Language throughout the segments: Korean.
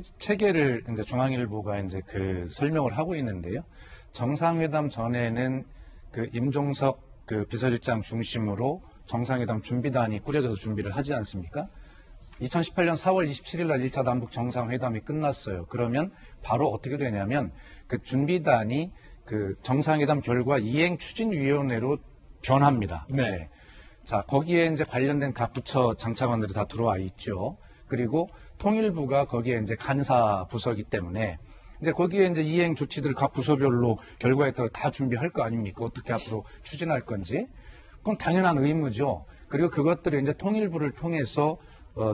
체계를 이제 중앙일보가 이제 그 설명을 하고 있는데요. 정상회담 전에는 그 임종석 그 비서실장 중심으로 정상회담 준비단이 꾸려져서 준비를 하지 않습니까? 2018년 4월 27일 날 1차 남북 정상회담이 끝났어요. 그러면 바로 어떻게 되냐면 그 준비단이 그 정상회담 결과 이행 추진위원회로 변합니다. 네. 자, 거기에 이제 관련된 각 부처 장차관들이 다 들어와 있죠. 그리고 통일부가 거기에 이제 간사 부서이기 때문에 이제 거기에 이제 이행 조치들을 각 부서별로 결과에 따라 다 준비할 거 아닙니까? 어떻게 앞으로 추진할 건지. 그건 당연한 의무죠. 그리고 그것들을 이제 통일부를 통해서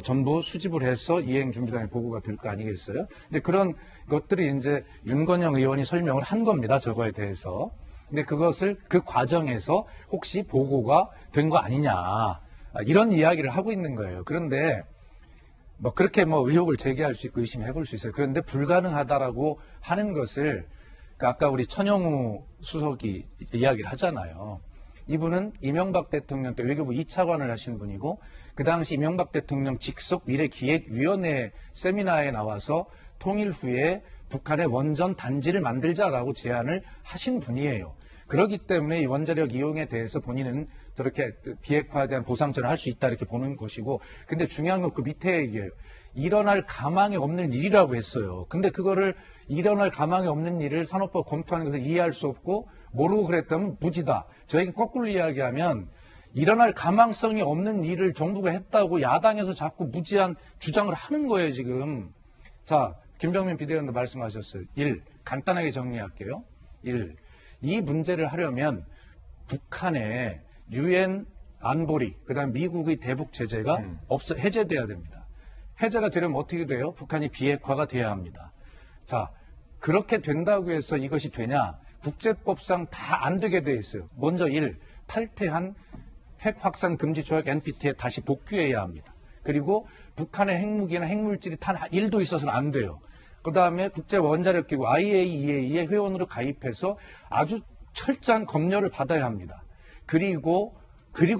전부 수집을 해서 이행 준비단에 보고가 될 거 아니겠어요? 이제 그런 것들이 이제 윤건영 의원이 설명을 한 겁니다. 저거에 대해서. 근데 그것을 그 과정에서 혹시 보고가 된 거 아니냐. 이런 이야기를 하고 있는 거예요. 그런데 뭐 그렇게 뭐 의혹을 제기할 수 있고 의심해 볼 수 있어요. 그런데 불가능하다라고 하는 것을 아까 우리 천영우 수석이 이야기를 하잖아요. 이분은 이명박 대통령 때 외교부 2차관을 하신 분이고 그 당시 이명박 대통령 직속 미래기획위원회 세미나에 나와서 통일 후에 북한의 원전 단지를 만들자라고 제안을 하신 분이에요. 그렇기 때문에 이 원자력 이용에 대해서 본인은 저렇게 비핵화에 대한 보상처를 할 수 있다 이렇게 보는 것이고, 근데 중요한 건 그 밑에 얘기예요. 일어날 가망이 없는 일이라고 했어요. 근데 그거를 일어날 가망이 없는 일을 산업법 검토하는 것을 이해할 수 없고 모르고 그랬다면 무지다. 저에게 거꾸로 이야기하면 일어날 가망성이 없는 일을 정부가 했다고 야당에서 자꾸 무지한 주장을 하는 거예요, 지금. 자, 김병민 비대위원도 말씀하셨어요. 1. 간단하게 정리할게요. 1. 이 문제를 하려면 북한의 유엔 안보리, 그다음 미국의 대북 제재가 해제돼야 됩니다. 해제가 되려면 어떻게 돼요? 북한이 비핵화가 돼야 합니다. 자, 그렇게 된다고 해서 이것이 되냐? 국제법상 다 안 되게 돼 있어요. 먼저 1. 탈퇴한 핵 확산 금지 조약 NPT에 다시 복귀해야 합니다. 그리고 북한의 핵무기나 핵물질이 단 1도 있어서는 안 돼요. 그 다음에 국제원자력기구 IAEA의 회원으로 가입해서 아주 철저한 검열을 받아야 합니다. 그리고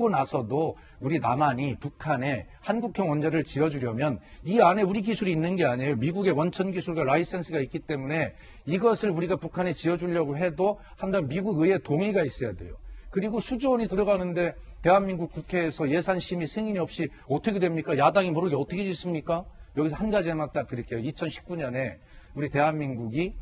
나서도 우리 남한이 북한에 한국형 원자를 지어주려면 이 안에 우리 기술이 있는 게 아니에요. 미국의 원천 기술과 라이센스가 있기 때문에 이것을 우리가 북한에 지어주려고 해도 한번 미국 의회 동의가 있어야 돼요. 그리고 수조 원이 들어가는데 대한민국 국회에서 예산 심의 승인이 없이 어떻게 됩니까? 야당이 모르게 어떻게 짓습니까? 여기서 한 가지만 딱 드릴게요. 2019년에 우리 대한민국이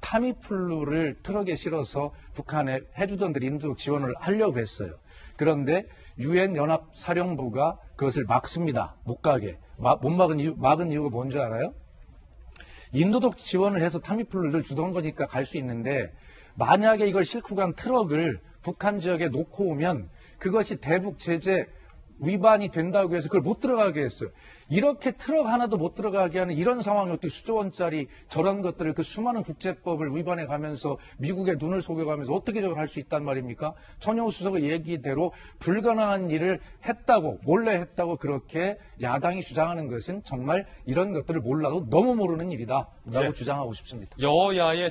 타미플루를 트럭에 실어서 북한에 해주던들 인도적 지원을 하려고 했어요. 그런데 유엔 연합사령부가 그것을 막습니다. 못 가게. 못 막은 이유가 뭔지 알아요? 인도적 지원을 해서 타미플루를 주던 거니까 갈 수 있는데 만약에 이걸 싣고 간 트럭을 북한 지역에 놓고 오면 그것이 대북 제재 위반이 된다고 해서 그걸 못 들어가게 했어요. 이렇게 트럭 하나도 못 들어가게 하는 이런 상황이 어떻게 수조 원짜리 저런 것들을 그 수많은 국제법을 위반해 가면서 미국의 눈을 속여가면서 어떻게 저걸 할 수 있단 말입니까? 천영우 수석의 얘기대로 불가능한 일을 했다고 몰래 했다고 그렇게 야당이 주장하는 것은 정말 이런 것들을 몰라도 너무 모르는 일이다 라고 주장하고 싶습니다. 여야의